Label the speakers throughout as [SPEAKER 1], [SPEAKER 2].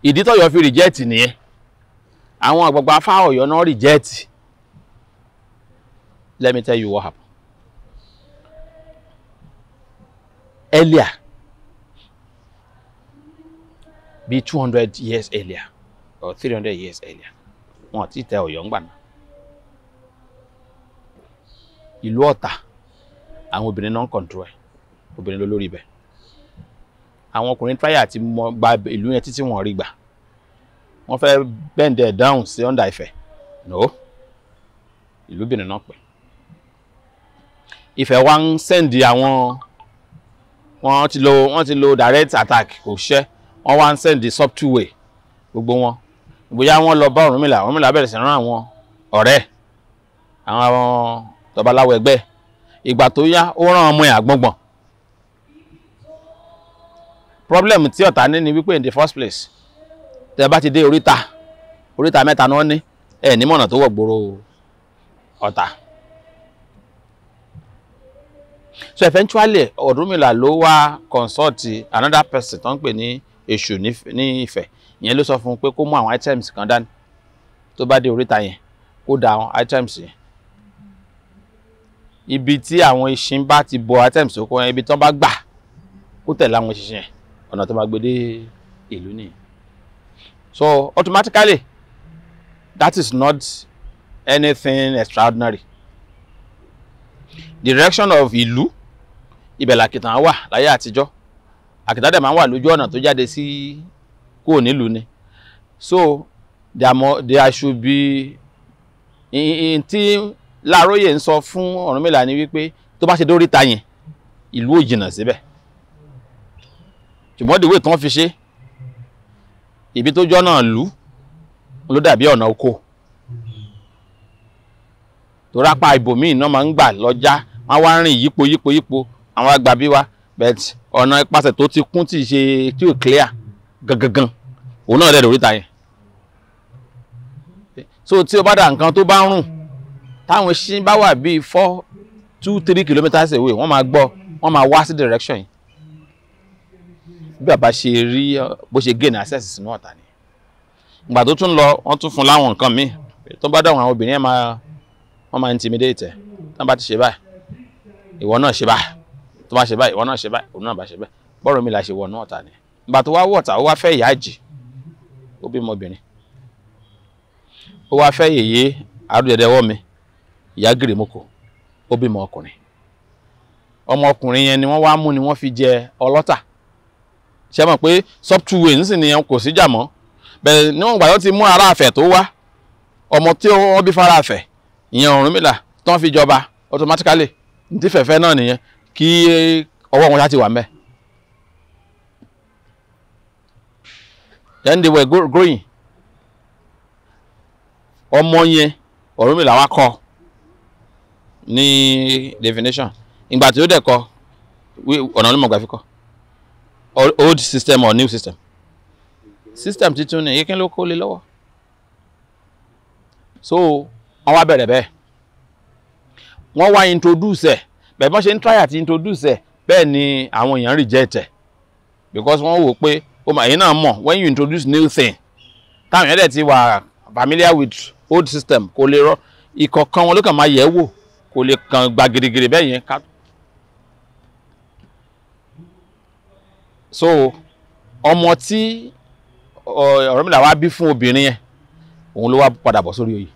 [SPEAKER 1] ìdí tọ́yọ́ fi reject nìyẹn àwọn àgbààgbà Ifá Ọ̀yọ́ náà reject. Let me tell you what happened. Earlier, be 200 years earlier or 300 years earlier, wọ́n ti tẹ Ọ̀yọ́ ngbà náà. Ìlú Ọ̀tà, àwọn obìnrin náà ń control ẹ̀, obìnrin ló lórí ibẹ̀. Àwọn ọkùnrin try àti gba ìlú yẹn títí wọ́n rí gbà. Wọ́n fẹ́ bend it down sí under Ifẹ̀. No. Ìlú Benin náà pè. Ifẹ̀ wá ń send àwọn wọ́n ti lo direct attack kò ṣe. Wọ́n wá ń send the subtle way gbogbo wọn. Bóyá wọ́n lọ bá Ọ̀rúnmìlà bẹ̀rẹ̀ sí rán àwọn ọ̀rẹ́ àwọn tọbaláwo ẹgbẹ́. Ìgbà tó yá ó rán ọmọ ẹ̀ Àgbọ̀ngbọ̀n. Problem tí Ọ̀tà ní ni wípé in the first place tẹ́ bá ti dé oríta mẹ́ta náà ní ẹ̀ ní mọ̀nà tó wọ̀ gbòòrò Ọ̀tà. So eventually Ọ̀rúnmìlà ló wá consult another person tó ń pè ní Èṣù ní Ifẹ̀. Ìyẹn ló sọ fún un pé kó mú àwọn items kan dání tó bá dé oríta yẹn kó da àwọn items yẹn. Ibi tí àwọn ìṣìn bá ti bo items tó kọ yẹn ibi tó bá gbà kó tẹ̀lé àwọn ìṣìn yẹn ọ̀nà tó máa gbé dé ìlú nìyẹn. So automatically that is not anything extraordinary. The direction of ìlú ibẹ̀ làkìtàn wà láyé àtijọ́. Àkìtàn dẹ̀ máa ń wà lójú ọ̀nà tó jáde sí kúrò nílùú ni. So there should be tí Láàróyè ń sọ fún Ọ̀rúnmìlà ni wípé tó bá ṣe dé oríta yẹn ìlú ò jìnnà síbẹ̀. Ṣùgbọ́n the way tí wọ́n fi ṣe ibi tó jọ́ náà lù ló dàbí ọ̀nà oko. Tó rápá ibòmíì náà máa ń gbà lọ́jà wọ́n wá rìn yípo àwọn àgbà bí wa but ọ̀nà ipasẹ̀ tó ti kún tí ò clear gangan òun náà dẹ̀ oríta yẹn. So tí o bá dà nǹkan tó bá ń rùn táwọn ṣí bá wà bíi 2-3 kilometers away wọ́n máa gbọ́ wọ́n máa wá sí direction yìí. Bí bàbá ṣe rí bó ṣe gain access sínú Ọ̀tà ni. Ìgbà tó tún lọ wọ́n tún fún láwọn nǹkan míì tó bá dáwọn àwọn obìnrin wọ́n máa intimidate ẹ̀ tán bá ti ṣe báyìí ìwọ náà ṣe báyìí tó bá ṣe báyìí ìwọ náà ṣe báyìí òun náà bá ṣe báyìí bọ́rọ̀mìlà ṣe wọnú Ọ̀tà ni. Ìgbà tó wá wọ̀ Ọ̀tà ó wá fẹ́ ìyá àjì ó bímọ obìnrin ó wá fẹ́ yèyé àrùjẹ̀dẹ̀wọ́ mi ìyá gìrìmọ́kò ó bímọ ọkùnrin. Ọmọ ọkùnrin yẹn ni wọ́n wá mú ni wọ́n fi jẹ Ọlọ́tà. Ṣé mọ̀ pé software nísìn nìyẹn kò sí jà mọ́ bẹ́ẹ̀ níwọ̀n ìgbà tó ti mú Aláàfẹ̀ tó wá ọmọ tí wọ́n bí fáráàfẹ̀ ìyẹn Ọ̀rúnmìlà tó ń fi jọba automatically ní tí fẹ̀fẹ́ náà nìyẹn kí ọwọ́ wọn láti wà mẹ́. Then they were growing. Ọmọ yẹn Ọ̀rúnmìlà wá kọ́ ní divination. Ìgbà tí ó dẹ̀ kọ́ ọ̀nà ló mọ̀ gbà fi kọ́. Old system or new system? System titun ni yíkín ló kó lé lọ́wọ́. So wọ́n wá bẹ̀rẹ̀ bẹ́ẹ̀. Wọ́n wá introduce ẹ̀. Bẹ́ẹ̀ bọ́n ṣe ń try àti introduce ẹ̀ bẹ́ẹ̀ ni àwọn èèyàn reject ẹ̀. Because wọ́n wò pé ẹ̀yin náà mọ̀ when you introduce new thing. Táwọn èèyàn dẹ̀ ti wà familiar with old system kò lè rọ ìkọ̀kan wọn ló kàn máa yẹ̀ wò kò lè kàn gba gírígírí bẹ́ẹ̀ yẹn ká. So ọmọ tí Ọ̀rúnmìlà wá bí fún obìnrin yẹn òun ló wá padà bọ̀ sórí oyè.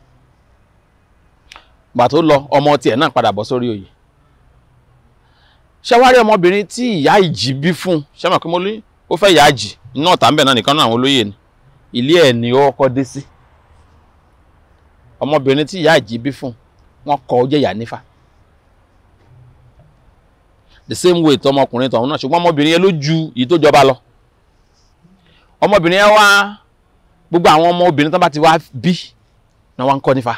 [SPEAKER 1] Gbà tó lọ ọmọ tiẹ̀ náà padà bọ̀ sórí oyè. Ṣé wá rí ọmọbìnrin tí ìyá ìjì bí fún ṣé mọ̀ pé mo lóyún ó fẹ́ ìyá ìjì iná Ọ̀tà ń bẹ̀ náà nìkan náà àwọn olóyè ni ilé ẹ̀ ni ó kọ́ dé sí. Ọmọbìnrin tí ìyá ìjì bí fún wọn kọ́ ó jẹ́ ìyá nífà. The same way tọmọkùnrin tọ̀hún náà ṣùgbọ́n ọmọbìnrin yẹn ló ju èyí tó jọba lọ. Ọmọbìnrin yẹn wá gbogbo àwọn ọmọ obìnrin tó bá ti wá bí náà wá ń kọ́ nífà.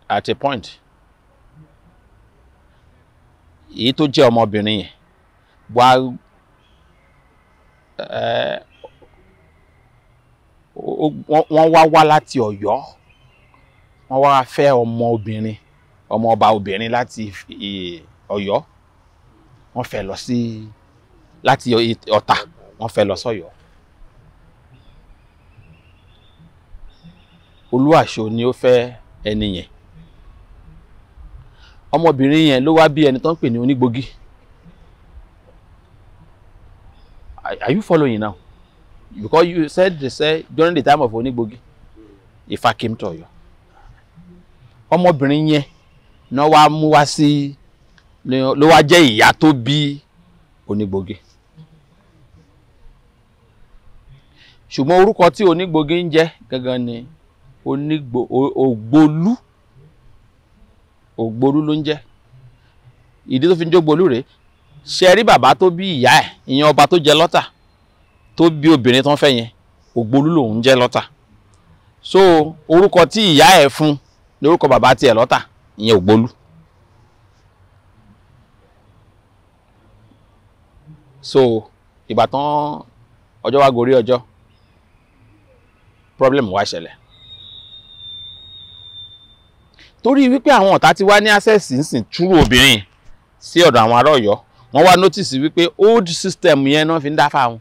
[SPEAKER 1] At a point èyí tó jẹ́ ọmọbìnrin yẹn wá wọ́n wá láti Ọ̀yọ́ wọ́n wá fẹ́ ọmọ obìnrin ọmọ ọba obìnrin láti Ọ̀yọ́ wọ́n fẹ́ lọ sí láti Ọ̀tà wọ́n fẹ́ lọ sọ́yọ́. Olúàṣọ ni ó fẹ́ ẹni yẹn. Ọmọbìnrin yẹn ló wá bí ẹni tó ń pè ní Onígbogí. Are you following now? Because you said they say during the time of Onígbogí, Ifá came to Ọ̀yọ́. Ọmọbìnrin yẹn náà wá mú wá sí ló wá jẹ́ ìyá tó bí Onígbogí. Ṣùgbọ́n orúkọ tí Onígbogí ń jẹ́ gangan ni Ògbólú. Ògbólú ló ń jẹ́. Ìdí tó fi ń jógbólú rèé. Ṣé rí bàbá tó bí ìyá ẹ̀, ìyẹn ọba tó jẹ lọ́tà, tó bí obìnrin tó ń fẹ́ yẹn, Ògbólú lòun jẹ́ lọ́tà. So orúkọ tí ìyá ẹ̀ fún ní orúkọ bàbá tiẹ̀ lọ́tà, ìyẹn Ògbólú. So ìgbà tán ọjọ́ wá gorí ọjọ́, problem wá ṣẹlẹ̀. Torí wípé àwọn ọ̀tá ti wá ní access nsìn túrú obìnrin sí ọ̀dọ̀ àwọn ará Ọ̀yọ́, wọ́n wá notice wípé old system yẹn náà fi ń dáfà wọn,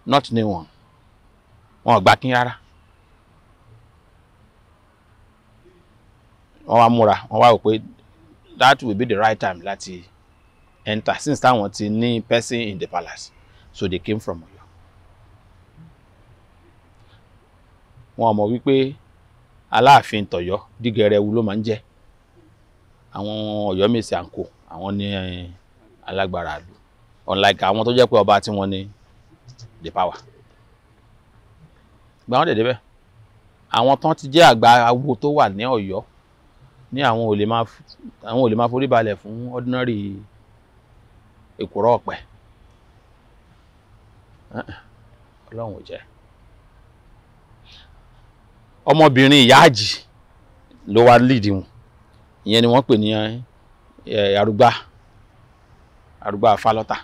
[SPEAKER 1] not new one. Wọn ò gbà kín rárá. Wọ́n wá múra, wọ́n wá rò pé that will be the right time láti enter since táwọn ti ní person in the palace, so they came from Ọ̀yọ́. Wọ́n mọ̀ wípé Aláàfin tọ̀yọ́ dígẹrẹwu ló máa ń jẹ́. Àwọn Ọ̀yọ́ Mèsì àǹkó àwọn ní alágbára ìlú, unlike àwọn tó jẹ́ pé ọba tí wọ́n ní the power. Gba wọn dẹ̀dẹ̀ bẹ́ẹ̀. Àwọn tán ti jẹ́ àgbà awo tó wà ní Ọ̀yọ́ ní àwọn ò lè máa forí balẹ̀ fún ordinary èkùrọ́ ọ̀pẹ. Ọlọ́run ò jẹ́. Ọmọbìnrin ìyá àjì ló wá lead wọn. Ìyẹn ni wọ́n pè ní arúgbá Afálọ́tà.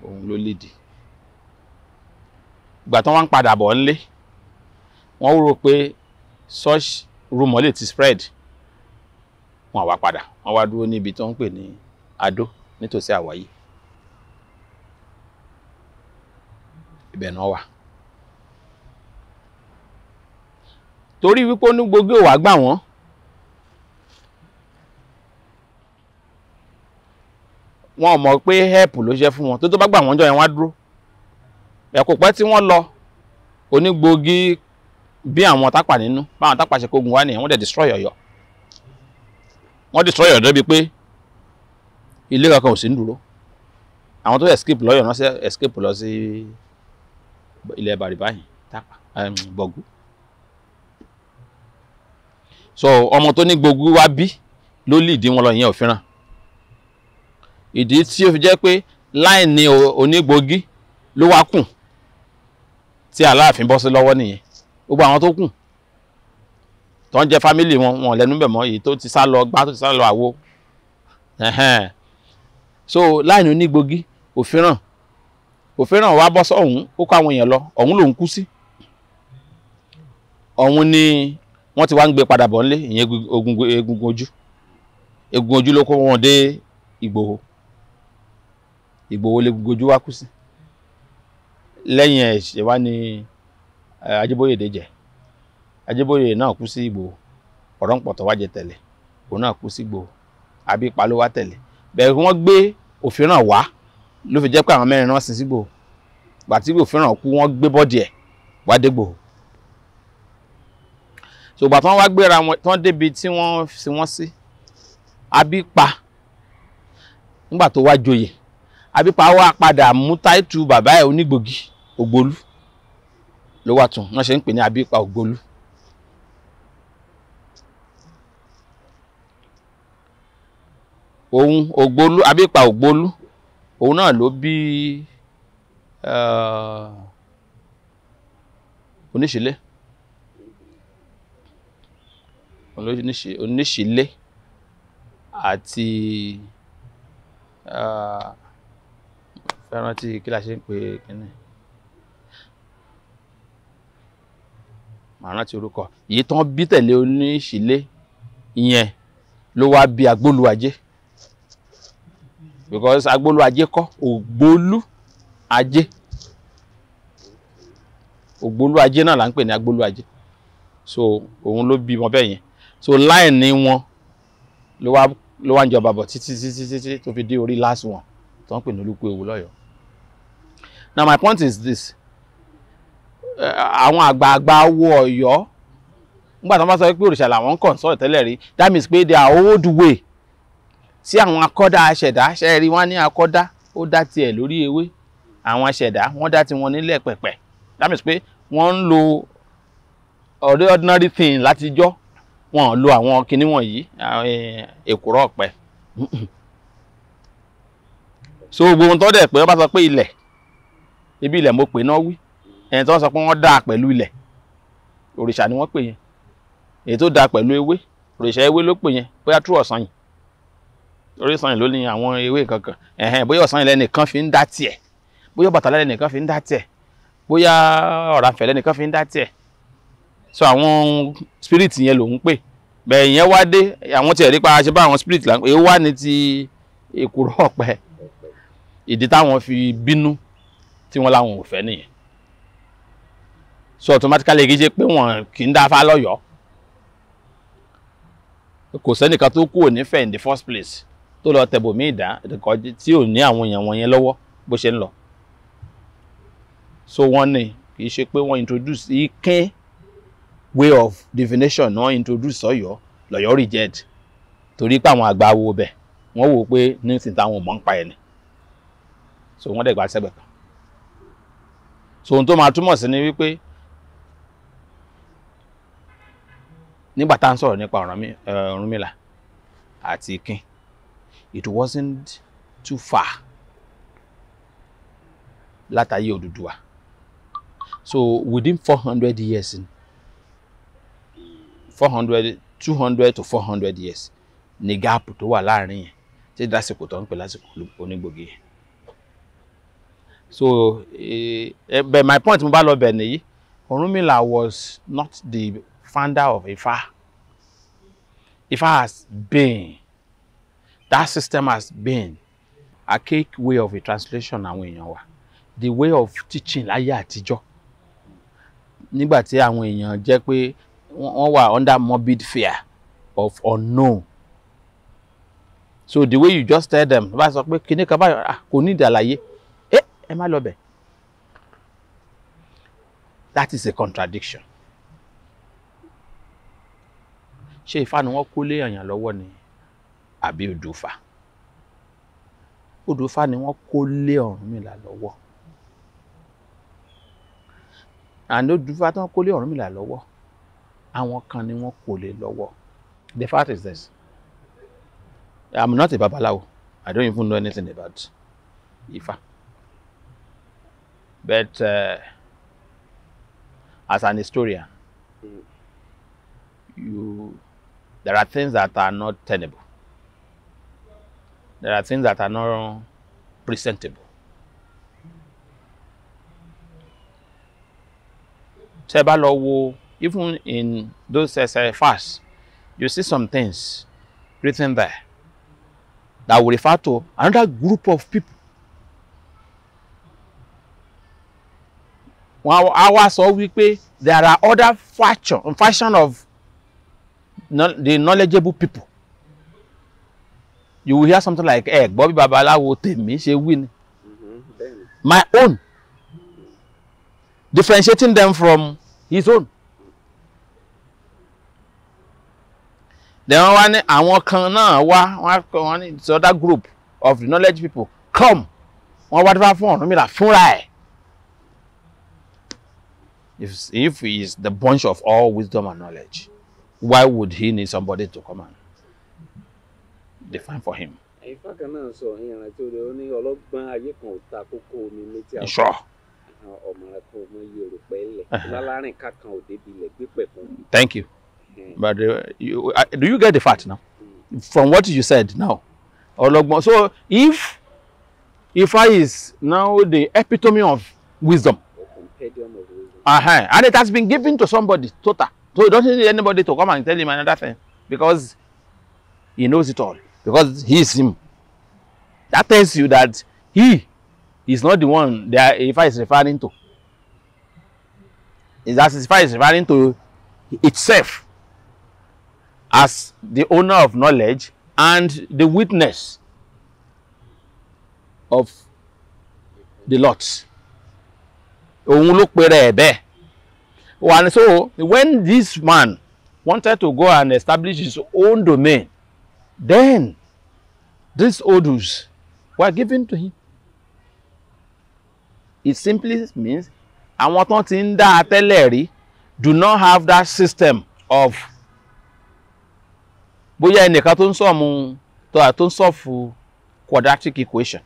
[SPEAKER 1] Òun ló lead. Ìgbà tán wọ́n ń padà bọ̀ nílé, wọ́n rò pé such rumor lè ti spread. Wọ́n wá padà, wọ́n wá dúró níbi tó ń pè ní Adó nítòsí Àwáyé. Ibẹ̀ náà wà. Torí wípé Onígbogí ò wá gbà wọ́n, wọn ò mọ̀ pé help ló ṣe fún wọn. Tó bá gbà wọ́n jọ yẹn wá dúró. Ẹ kò pẹ́ tí wọ́n lọ, Onígbogí bí àwọn tápà nínú, báwọn tápà ṣe kógun wá nìyẹn, wọ́n dẹ̀ destroy Ọ̀yọ́. Wọ́n destroy Ọ̀yọ́ débi pé ilé kankan ò sí ń dúró. Àwọn tó escape lọ́yọ̀ náà ṣe escape lọ sí ilẹ̀ Bàrìbá yìí, tápà Bọ̀gú. So ọmọ tó Onígbogí wá bí ló lead wọn lọ, ìyẹn ò fẹ́ràn. Ìdí tí ó fi jẹ́ pé láìní Onígbogí ló wá kùn tí Aláàfin bọ́ sí lọ́wọ́ nìyẹn. Gbogbo àwọn tó kù tó ń jẹ́ family wọn lẹ́nu bẹ̀ mọ́, èyí tó ti sá lọ gbá, tó ti sá lọ àwo. So láìní Onígbogí ò fẹ́ràn wá bọ́ sọ́hún, ó kó àwọn èèyàn lọ, ọ̀hún lòún kú sí. Ọ̀hún ni wọ́n ti wá ń gbé padà bọ̀ nílé, ìyẹn egungun ojú. Egungun ojú ló kó wọn dé Ìgbòho. Ìgbòho legungun ojú wá kú sí. Lẹ́yìn ẹ̀ ṣe wá ní Ajíbóyèdé jẹ. Ajíbóyè náà kú sí Ìgbòho. Ọ̀rọ̀ǹpọ̀tọ̀ wá jẹ tẹ̀lé. Òun náà kú sí Ìgbòho. Abípa ló wá tẹ̀lé. Bẹ́ẹ̀ wọ́n gbé Òfìràn wá ló fi jẹ́ pé àwọn mẹ́rin náà sin sí Ìgbòho. Gbà tí Òfìràn kú, wọ́n gbé bọ́dì ẹ̀ wá dé Ìgbòho. So gbà tí wọ́n wá gbéra wọn tán débi tí wọ́n fi wọ́n sí, Abípa nígbà tó wá joyè, Abípa wá padà mú táìtù bàbá ẹ̀ Onígbogí, Ògbólú ló wà tún. Wọ́n ṣe ń pè ní Abípa Ògbólú. Òun Ògbólú, Abípa Ògbólú, òun náà ló bí Oníṣìlé. Oníṣìlé àti fẹ́ràn tí kí la ṣe ń pè kíní, màá rántí orúkọ. Èyí tán bí tẹ̀lé Oníṣìlé ìyẹn ló wá bí agbólu ajé, because agbólu ajé kọ́ ògbólú ajé, ògbólú ajé náà là ń pè ní agbólu ajé. So òun ló bí wọn bẹ́ẹ̀ yẹn. So láìní wọn ló wá ń jọba bọ̀ títí tó fi dé orí last one tó ń pè ní Olúkúewu lọ́yọ̀ọ́. Now my point is this, àwọn àgbààgbà wo Ọ̀yọ́ nígbà tí wọ́n bá sọ pé òrìṣà làwọn ń consult tẹ́lẹ̀ rí, that means pé they are old way sí àwọn akọ́dá aṣẹ̀dá. Ṣe rí wọ́n ní akọ́dá ó dá tiẹ̀ lórí ewé, àwọn aṣẹ̀dá wọ́n dá tiwọn nílẹ̀ pẹ̀pẹ̀. That means pé wọ́n ń lo ordinary thing látijọ́, wọ́n lo àwọn kinní wọ̀nyí, èkùrọ́ ọ̀pẹ. So gbogbo ohun tó dẹ̀ pé wọ́n bá sọ pé ilẹ̀, ibi ilẹ̀ mo pè náà wí, ẹni tó sọ pé wọ́n dá pẹ̀lú ilẹ̀, òrìṣà ni wọ́n pè yẹn. Èyí tó dá pẹ̀lú ewé, òrìṣà ewé ló pè yẹn, bóyá tú ọ̀sán yìí, orí ọ̀sán yìí ló ní àwọn ewé kankan, bóyá ọ̀sán yìí lẹ́nìkan fi ń dá tiẹ̀, bóyá Ọbàtálá lẹ́nìkan fi ń dá tiẹ̀, bóyá Ọ̀rànfẹ̀ lẹ́nìkan fi ń dá tiẹ̀. So àwọn spirit yẹn ló ń pè. Bẹ́ẹ̀ yẹn wá dé, àwọn tiẹ̀ rí pa ṣe bá àwọn spirit là ń pè, èyí wá ní ti èkùrọ́ ọ̀pẹ. Ìdí táwọn fi bínú tí wọ́n láwọn ò fẹ́ nìyẹn. So automatically kì í ṣe pé wọ́n kì í dá Ifá lọ́yọ̀ọ́. Kò sẹ́nìkan tó kúrò nífẹ̀ẹ́ in the first place tó lọ tẹ̀bòmí ìdá tí ò ní àwọn èèyàn wọ̀nyẹn lọ́wọ́ bó ṣe ń lọ. So wọ́n ní kì í ṣe pé wọ́n introduce Ikin way of divination náà introduce Ọ̀yọ́ lọ́yọ̀ọ́ reject torí pé àwọn àgbà wo bẹ̀ wọ́n wò pé ní ti táwọn mọ̀ ń pa ẹ̀ ni. So wọ́n dẹ̀ gba sẹ́gbẹ̀ kan. So ohun tó máa túmọ̀ sí ni wípé nígbà tá à ń sọ̀rọ̀ nípa Ọ̀rúnmìlà àti Ikin, it wasn't too far látàyé Odùduwà. So within 400 years, 200 to 400 years ní gap tó wà láàrin yẹn tí dásìkò tó ń pè lásìkò Onígbogí. So but my point mo bá lọ bẹ̀ nìyí, Ọ̀rúnmìlà was not the founder of Ifá. Ifá has been, that system has been a cake way of a translation àwọn èèyàn wa, the way of teaching láyé àtijọ́. Nígbà tí àwọn èèyàn jẹ́ pé wọ́n wà under morbid fear of unknown. So the way you just tell them, bá sọ pé kíní kan báyọ̀ kò ní ìdàlàyé, ẹ má lọ bẹ̀. That is a contradiction. Ṣé Ifá ni wọ́n kó lé èèyàn lọ́wọ́ ni àbí Odùfà? Odùfà ni wọ́n kó lé Ọ̀rúnmìlà lọ́wọ́. And Odùfà tí wọ́n kó lé Ọ̀rúnmìlà lọ́wọ́, àwọn kan ni wọ́n kó lé lọ́wọ́. The fact is this, I'm not a Babalawo. I don't even know anything about Ifá. But as an historian, there are things that are not tenable. There are things that are not presentable. Even in those SFRs, you see some things written there that will refer to another group of people. Our so we pay, there are other faction of the knowledgeable people. You will hear something like, Bobby Babalawo tèmi ṣe win. My own. Differentiating them from his own. Then àwọn kan náà wá, it's other group of the knowledge people come. Wọ́n wá dífá fún Ọ̀rúnmìlà fúnra ẹ̀. If he is the bunch of all wisdom and knowledge, why would he need somebody to come and define for him? Sure. Thank you. But do you get the fact now? From what you said now? So if Ifá is now the epitome of wisdom, and it has been given to somebody total, so you don't need anybody to come and tell him another thing, because he knows it all because he is him. That tells you that he is not the one that Ifá is referring to. That Ifá is referring to itself as the owner of knowledge and the witness of the lot. And so when this man wanted to go and establish his own domain, then these odus were given to him. It simply means àwọn tó ti ń dá tẹ́lẹ̀ rí do not have that system of bóyá ẹnìkan tó ń sọ̀mù tó ń sọ̀fù quadratic equation.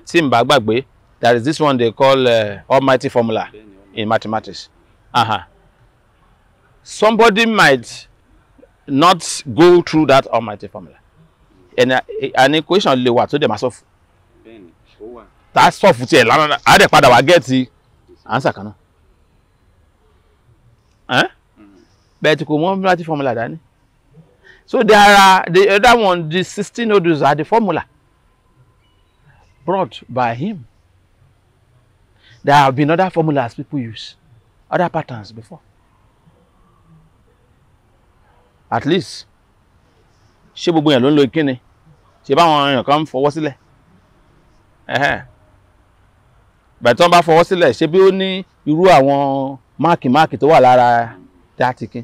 [SPEAKER 1] Tí n bá gbàgbé, there is this one they call almighty formula in mathematics. Somebody might not go through that almighty formula. And an equation lè wà tó dẹ̀ máa sọ̀fù. That sọ̀fù tiẹ̀ lánàá á dẹ̀ padà wá get the answer kan náà. But kò mọ almighty formula dání. So there are the other one, the 16 odus are the formula brought by him. There have been other formulas people use, other patterns before. At least, ṣé gbogbo yẹn ló ń lo ìkíni? Ṣé báwọn èèyàn kan ń fọwọ́ sílẹ̀? Bẹ̀ẹ̀ tí wọ́n bá fọwọ́ sílẹ̀, ṣé bí ó ní irú àwọn máàkì tó wà lára dátìkín?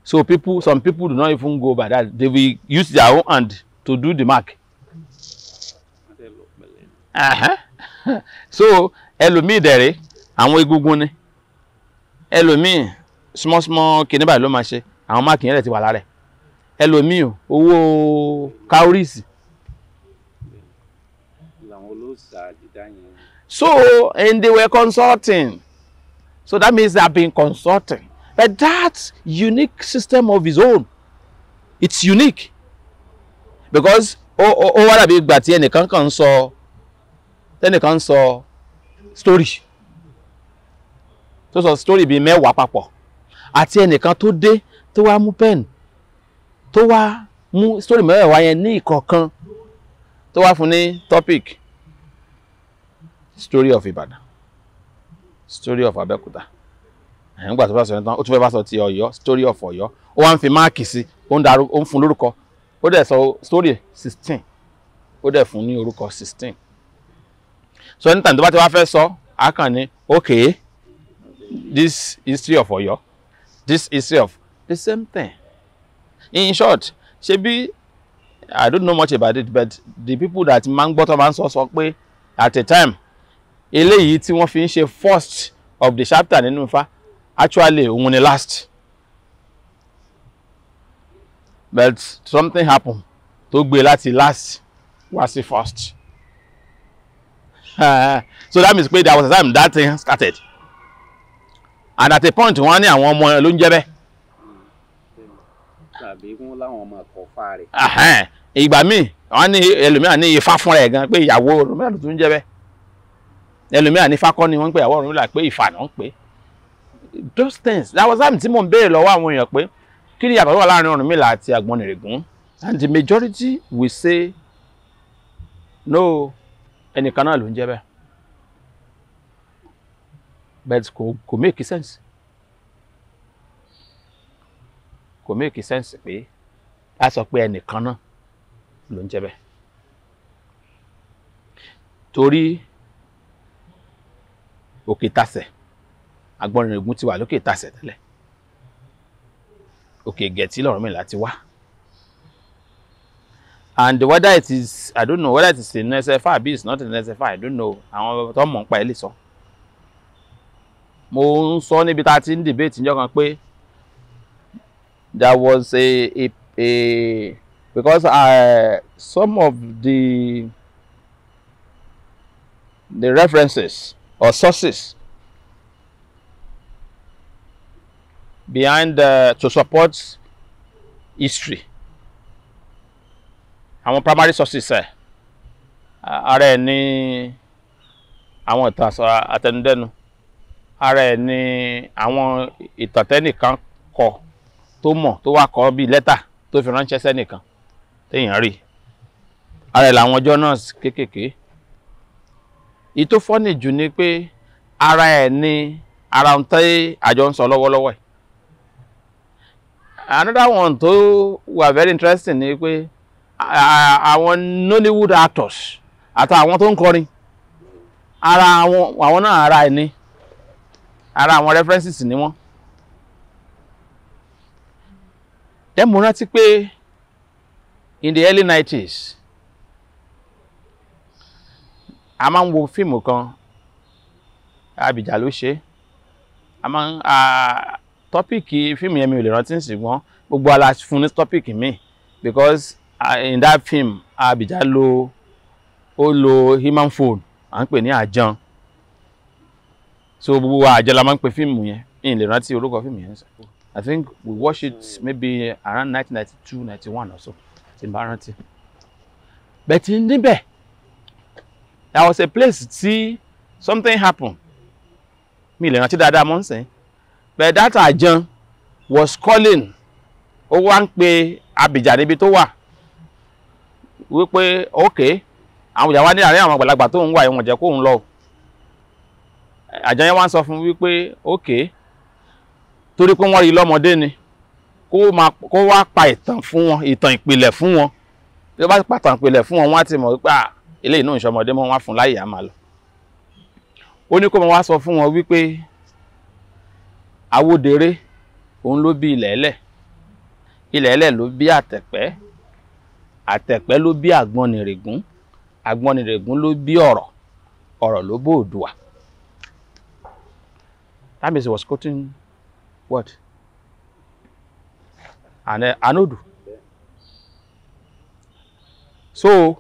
[SPEAKER 1] So some people do not even go by that. They will use their own hand to do the mark. So ẹlòmíì dẹ̀rẹ̀ àwọn egungun ni. Ẹlòmíì small kìíní báyìí ló máa ṣe. Àwọn máàkì yẹn lè ti wà lára ẹ̀. Ẹlòmíì owó káórìsì. So and they were consulting. So that means they have been consulting. But that unique system of his own, it's unique. Because wá dàbí ìgbà tí ẹnìkan kan sọ story. Tó sọ story bíi mẹ́wàá papọ̀. Àti ẹnìkan tó dé tó wá mú pen. Tó wá mú story mẹ́wàá yẹn ní ìkọ̀ọ̀kan. Tó wá fún ní topic. Story of Ibadan. Story of Abẹ́òkúta. Nígbà tó bá sọ tán ó tún fẹ́ bá sọ ti Ọ̀yọ́, story of Ọ̀yọ́. Ó wá ń fi máàkì sí, ó ń fún lórúkọ. Ó dẹ̀ sọ story 16. Ó dẹ̀ fún ní orúkọ 16. So anytime tó bá ti wá fẹ́ sọ, a kàn ní okay, this history of Ọ̀yọ́, this history of the same thing. In short, ṣebí I don't know much about it, but the people that máa ń gbọ́ tó máa ń sọ pé at a time eléyìí tí wọ́n fi ń ṣe first of the chapter nínú Ifá actually òun ni last, but something happened tó gbé láti last wá sí first. So that means pé there was a time that thing started, and at a point wọ́n ní àwọn ọmọ ló ń jẹ́ bẹ́ẹ̀.
[SPEAKER 2] Tàbí wọ́n láwọn ọmọ àkọ́fà rẹ̀.
[SPEAKER 1] Ìgbà míì wọ́n ní ẹlòmíràn ní Ifá fúnra ẹ̀ gan pé ìyàwó Rúnmìlà ló tún ń jẹ́ bẹ́ẹ̀. Ẹlòmíràn ní Ifá kọ́ ni wọ́n ń pè ìyàwó Rúnmìlà pé Ifá náà ń pè. Those things, that was time tí mò ń béèrè lọ́wọ́ àwọn èèyàn pé kí ni ìyàtọ̀ wà láàrin Rúnmìlà àti Àgbọnnìrègún, and the majority will say no, ẹnìkan náà ló ń jẹ́ bẹ́ẹ̀. But kò make sense. Kò make sense pé a sọ pé ẹnìkan náà ló ń jẹ́ bẹ́ẹ̀. Torí òkè tasẹ̀, Àgbọnnìrègún ti wà lókè tasẹ̀ tẹ́lẹ̀. Òkè Gẹ̀tì l'Ọ̀rúnmìlà ti wá. And whether it is, I don't know, whether it is in SFI, maybe it's not in SFI, I don't know. Àwọn tó mọ̀ ń pa ẹ̀ lè sọ. Mo ń sọ níbi tá a ti ń debate níjọ́ kan pé there was because some of the references or sources behind to support history, àwọn primary sources ara ẹ̀ ní àwọn ìtàn àtẹnudẹ́nu ara ẹ̀ ni àwọn ìtọ̀tẹ́nìkan kọ tó mọ̀ tó wá kọ bí lẹ́tà tó fi ránṣẹ́ sẹ́nìkan téèyàn rí ara ẹ̀ làwọn journals kéékèèké. Èyí tó fọ́nì jù ni pé ara ẹ̀ ni ara ń tẹ́ àjọ ń sọ lọ́wọ́lọ́wọ́ ẹ̀. Another one tó wà very interesting ni pé àwọn Nollywood actors àtàwọn tó ń kọrin ara àwọn náà ara ẹ̀ ni ara àwọn references ni wọ́n. Then mo rántí pé in the early 90s a máa ń wo fíìmù kan Abidjan ló ṣe a máa ń tọ́pìkì fíìmù yẹn mi ò lè rántí ṣùgbọ́n gbogbo ala fún ní tọ́pìkì mi because in that film Abidjan lo human phone à ń pè ní àjàn so gbogbo àjàn la máa ń pè fíìmù yẹn mi ò lè rántí orúkọ fíìmù yẹn. I think we watched it maybe around 1992, 91 or so. But níbẹ̀, there was a place see something happened. Mi lè rántí dáadáa mọ́ nsìn. But that àjàn was calling. Ó wá ń pe Abidjan níbi tó wà. Wípé okay, àwọn ìyá wa ní àárín àwọn àgbàlagbà tó ń wà ìwọ̀n jẹ́ kó ń lọ. Àjàn yẹn wá ń sọ fún wípé okay, torí pé wọ́n rí lọ́mọdé ni kó wá pa ìtàn fún wọn, ìtàn ìpìlẹ̀ fún wọn. Bí ó bá pa ìtàn ìpìlẹ̀ fún wọn, wọ́n á ti mọ̀ wípé eléyìí náà ń ṣọmọdé mọ́, wọ́n á fún láyè á máa lọ. Ó ní kó máa wá sọ fún wọn wípé Awódéré òun ló bí ilẹ̀ẹ́lẹ̀, ilẹ̀ẹ́lẹ̀ ló bí àtẹ̀pẹ́, àtẹ̀pẹ́ ló bí àgbọnnìrègún, àgbọnnìrègún ló bí ọ̀rọ̀, ọ̀rọ̀ ló bó Oòduà. That means he was quoting what? Anodu. So,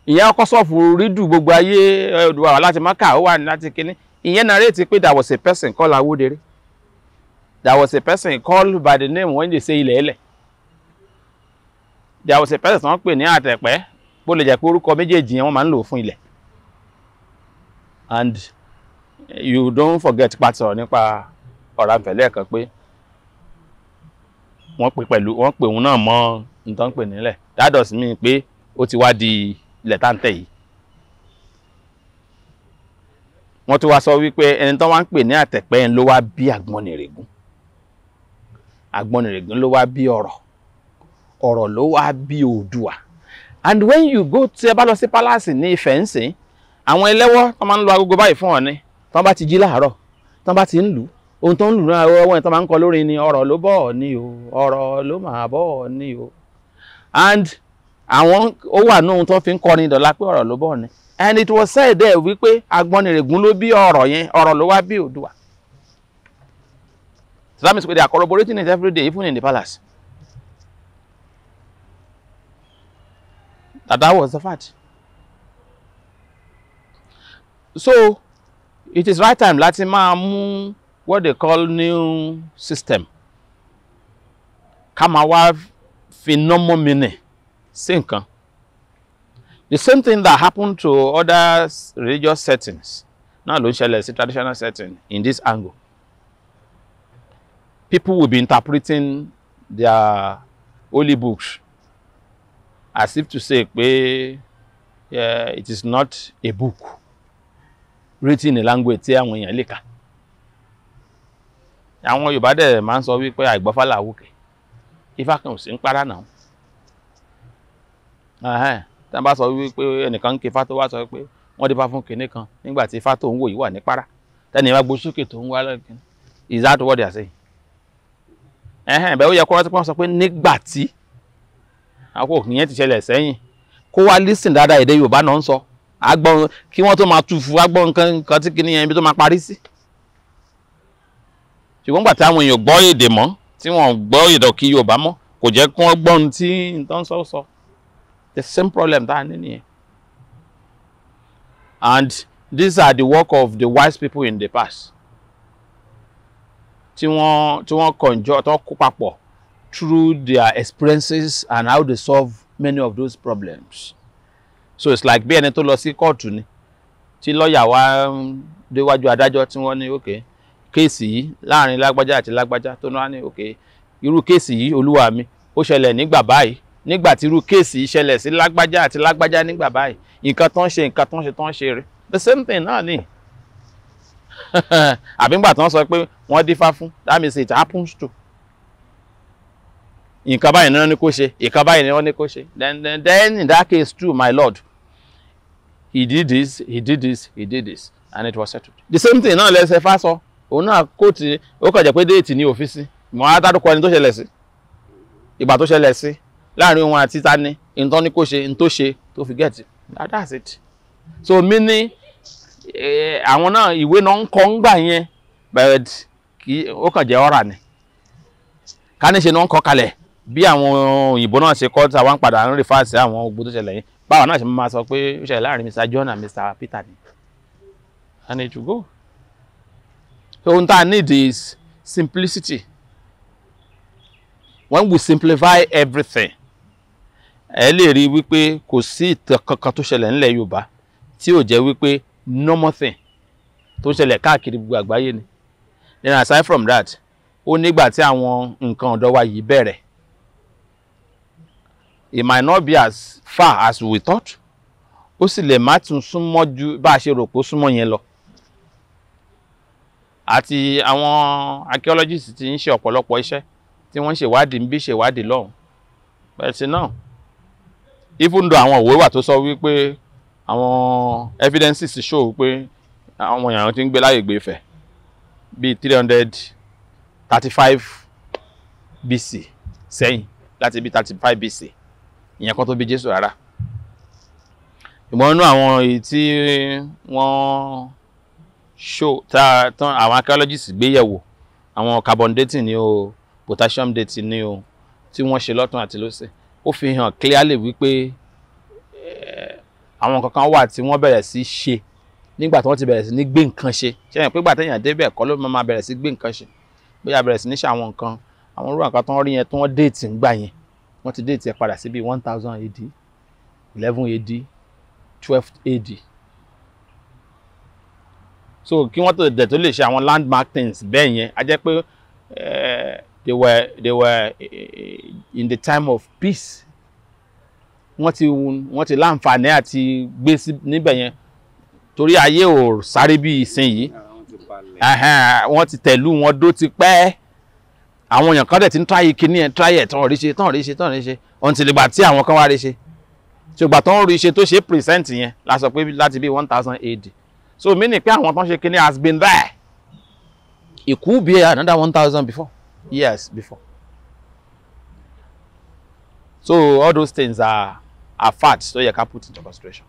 [SPEAKER 1] ìyẹn ọkọ sọ́ọ̀fù rídù gbogbo ayé Oòduà láti Mákà ó wà láti kíní. Ìyẹn narrate pé there was a person called Awódéré. There was a person called by the name when they say ilẹ̀ẹ́lẹ̀. There was a person wọ́n pè ní àtẹ̀pẹ́ bó lè jẹ́ pé orúkọ méjèèjì yẹn wọ́n máa ń lò fún ilẹ̀. And you don't forget pàtó nípa Ọ̀rànfẹ̀lẹ́ kan pé wọ́n pè òun náà mọ́ nǹkan pè nílẹ̀. That does mean pé ó ti wá di ilẹ̀ táǹtẹ̀ yìí. Wọ́n ti wá sọ wípé ẹni tó wá ń pè ní àtẹ̀pẹ́ ló wá bí àgbọnnìrègún. Àgbọnnìrègún ló wá bí ọ̀rọ̀. Ọ̀rọ̀ ló wá bí Oòduà. And when you go tí ẹ bá lọ sí palace ní Ifẹ̀ ń sìn, àwọn ẹlẹ́wọ́ tó máa ń lo agogo báyìí fún Ọọ̀ni, tó bá ti jí láàárọ̀, tó bá ti ń lù, ohun tó ń lù náà ọwọ́ ẹ̀ tó máa ń kọ lórí ni ọ̀rọ̀ ló bọ̀ Ọọ̀ni o, ọ̀rọ̀ ló máa bọ̀ Ọọ̀ni o. And àwọn ó wà ní ohun tó fi ń kọrin dọ̀la pé ọ̀rọ̀ ló bọ̀ Ọọ̀ni. And it was said there wípé àgbọnnìrègún ló bí ọ̀rọ̀ yẹn, ọ̀rọ̀ ló wá bí Oòduà. So that means they are corroborating it every day, even in the palace. That was the fact. So it is right time láti máa mú what they call new system. Ká máa wá fi normal meaning sí nǹkan. The same thing that happened to other religious settings náà ló ń ṣẹlẹ̀ sí traditional setting in this angle. People will be interpreting their holy books as if to say pé it is not a book written in a language tí àwọn èèyàn lè kà. Àwọn Yorùbá dẹ̀ máa ń sọ wípé àìgbọ́fá làwùkẹ́, Ifá kan ò sí ń para náà. Tí wọ́n bá sọ wípé ẹnìkan ń ké Ifá tó wá sọ pé wọ́n dífá fún kinní kan nígbà tí Ifá tó ń wò yìí wà ní para, tẹ́ni ìwà gbó sókè tó ń wá lọ́kìn. Is that what they are saying? Bẹ́ẹ̀ ó yẹ kó rántí pé wọ́n sọ pé nígbà tí àwọn òkè yẹn ti ṣẹlẹ̀ sẹ́yìn, kó wá listen dáadáa èdè Yorùbá náà ń sọ. Agbọ́n kí wọ́n tó máa tu fún agbọ́n nǹkan tí kinní yẹn ibi tó máa parí sí. Ṣùgbọ́n gbà tí àwọn èèyàn gbọ́ èdè mọ́, tí wọ́n gbọ́ èdè kí Yorùbá mọ́, kò jẹ́ kí wọ́n gbọ́ ohun tí nǹkan sọ. The same problem tá a ní nìyẹn. And these are the work of the wise people in the past. Tí wọ́n conjure, tó kó papọ̀ through their experiences and how they solve many of those problems. So it's like bí ẹni tó lọ sí kóòtù ni, tí lọ́ọ̀yà wá déwájú adájọ́ tí wọ́n ní okay kéèsì yìí láàrin lágbájá àti lágbájá tó náà ní okay irú kéèsì yìí olúwa mi ó ṣẹlẹ̀ nígbà báyìí nígbà tí irú kéèsì yìí ṣẹlẹ̀ sí lágbájá àti lágbájá nígbà báyìí nǹkan tó ń ṣe rẹ̀ the same thing náà ni àbí ńgbà tó ń sọ pé wọ́n dífá fún that means it happens to nǹkan báyìí ni wọ́n ní kó ṣe nǹkan báyìí ni wọ́n ní kó ṣe then in that case too my lord he did this and it was settled. The same thing náà lẹ́sẹ̀ fá sọ òun náà kóòtù ó kàn jẹ́ pé déètì ní òfíìsì mọ̀ á dárúkọ ẹni tó ṣẹlẹ̀ sí ìgbà tó ṣẹlẹ̀ sí láàrin òun àti tani nǹkan ní kó ṣe ní tó ṣe tó fi gẹ̀ẹ́tì that's it. So mi ní àwọn náà ìwé náà ń kọ́ ń gbà yẹn but kì ó kàn jẹ́ ọ̀rà ni ká ní ṣe náà ń kọ́ kalẹ̀ bí àwọn òyìnbó náà ṣe kọ́ tí àwọn padà ń rí fáṣẹ àwọn ogbó tó ṣẹlẹ̀ yẹn báwa náà ṣe máa sọ pé ó ṣẹlẹ̀ láàrin Mr. John and Mr. Peter ni and it will go. So ohun tá a need is simplicity. When we simplify everything ẹ lè rí wípé kò sí ìtàn kankan tó ṣẹlẹ̀ nílẹ̀ Yorùbá tí ò jẹ́ wípé normal thing tó ṣẹlẹ̀ káàkiri gbogbo àgbáyé ni. Then aside from that ó nígbà tí àwọn nǹkan ọ̀dọ́ wa yìí bẹ̀rẹ̀ it might not be as far as we thought ó sì lè má tún súnmọ́ ju bá a ṣe rò pé ó súnmọ́ yẹn lọ. Àti àwọn archaeologists ti ń ṣe ọ̀pọ̀lọpọ̀ iṣẹ́ tí wọ́n ń ṣèwádìí ń bí ṣèwádìí lọ́hùn but now even though àwọn òwe wà tó sọ wípé àwọn evidences show pé àwọn èèyàn ti ń gbé láyè gbé Ifẹ̀ bíi 335 BC sẹ́yìn láti bíi 35 BC ìyẹn kan tó bí Jésù rárá. Ìmọ̀ inú àwọn èyí tí wọ́n show tán àwọn archaeologists gbé yẹ̀wò àwọn carbon dating ni o potassium dating ni o tí wọ́n ṣe lọ́tún àti lósì ó fi hàn clearly wípé àwọn kankan wà tí wọ́n bẹ̀rẹ̀ sí ṣe nígbà tí wọ́n ti bẹ̀rẹ̀ sí ní gbé nǹkan ṣe ṣẹ́yìn pé gbà téèyàn débẹ̀ kọ́ ló máa bẹ̀rẹ̀ sí gbé nǹkan ṣe bóyá bẹ̀rẹ̀ sí ní ṣe àwọn nǹkan àwọn irú nǹkan tó ń rí yẹn tí wọ́n déètì ń gbà yẹn wọ́n ti déètì ẹ̀ padà sí bíi 1000 AD 11 AD 12 AD. So kí wọ́n tó dẹ̀ tó lè ṣe àwọn landmark things bẹ́ẹ̀ yẹn a jẹ́ pé they were in the time of peace. Wọ́n ti láǹfààní àti gbé níbẹ̀ yẹn torí ayé ò sáré bí ìsìn yìí wọ́n ti tẹ̀lú wọn dó ti pẹ́ àwọn èèyàn kan dẹ̀ ti ń tráyé kíní ẹ̀ tráyé ẹ̀ tán rí ṣe until ìgbà tí àwọn kan wá rí ṣe tí ìgbà tán rí ṣe tó ṣe present yẹn la sọ pé láti bí 1000 AD. So meaning pé àwọn tán ṣe kíní has been there. It could be another 1000 years before. So all those things are facts so you can put into consideration.